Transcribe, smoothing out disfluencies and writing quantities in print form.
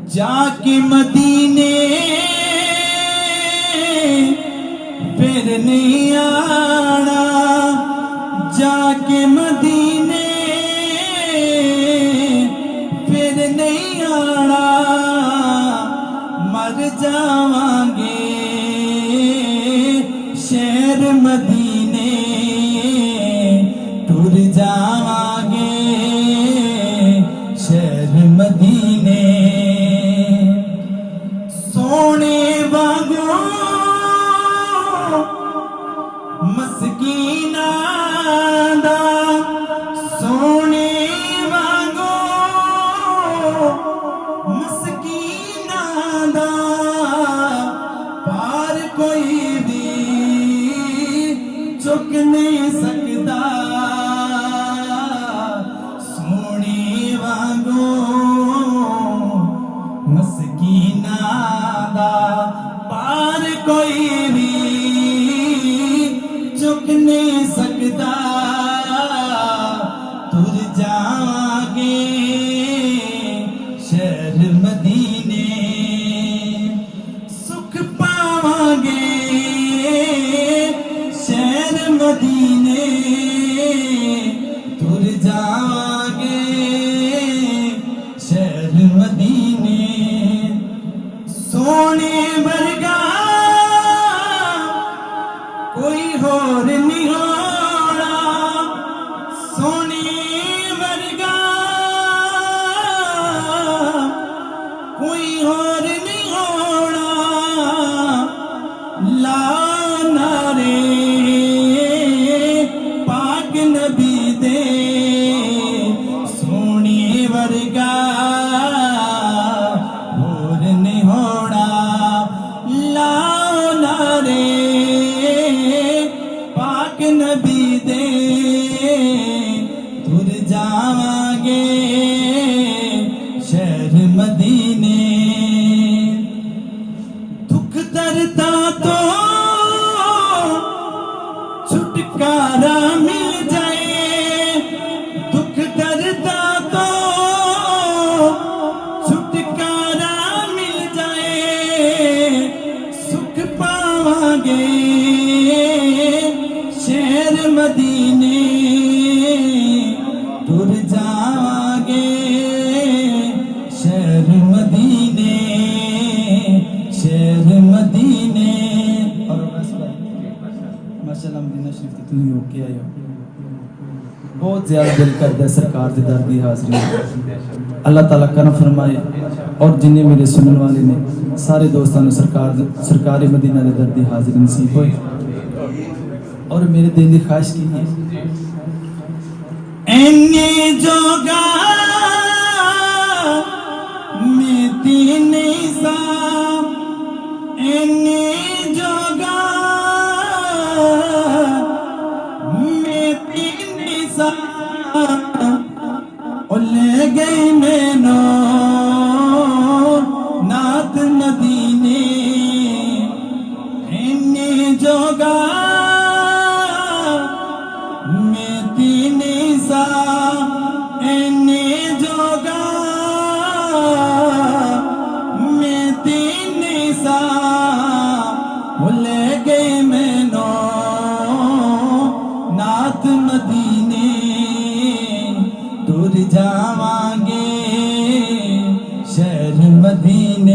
जाके मदीने फिर नहीं आना, जाके मदीने फिर नहीं आना। मर जावांगे शहर मदीने, टुर जावांगे शहर मदीने। सोने वांगू मस्कीना दा, सोने वांगू मस्कीना दा, पार कोई भी चुक नहीं सकता। सोने वांगू मस्कीना दा, पार कोई भी चुक नहीं सकता। तुर जावांगे शहर मदीने, सुख पावांगे शहर मदीने। तुर जावांगे शहर मदीने। सोने वर्गा कोई होर नहीं होना, सोने वर्गा कोई होर नहीं होना। लाना रे पाक नबी दे, सोने वर्गा होर नहीं होना। लाना रे पाक नबी दे, तुर जावांगे शहर मदीने। दुख दर्दा तो छुटकारा मिल जाए, दुख दर्दा तो छुटकारा मिल जाए। सुख पावांगे शहर मदीने, टुर जावांगे शहर मदीने, शहर मदीने। और माशाअल्लाह मदीना शरीफ ते तुम होके आए हो, बहुत ज्यादा दिल करता है सरकार के दर की हाज़री। अल्लाह ताला करम फरमाए और जिन्हें मेरे सुनने वाले ने सारे दोस्तों ने सरकार मदीना के दर की हाज़री नसीब होए। और मेरे दिल की ख्वाहिश की है एने जोगा मैं तीन सा, एने जोगा मैं तीन सा। ले गई मैनो नात मदीने, एने जोगा मैं तीन सा, एने जोगा मैं तीन सा। ले गई मैनो नात मदीने, टुर जावांगे शहर मदीने।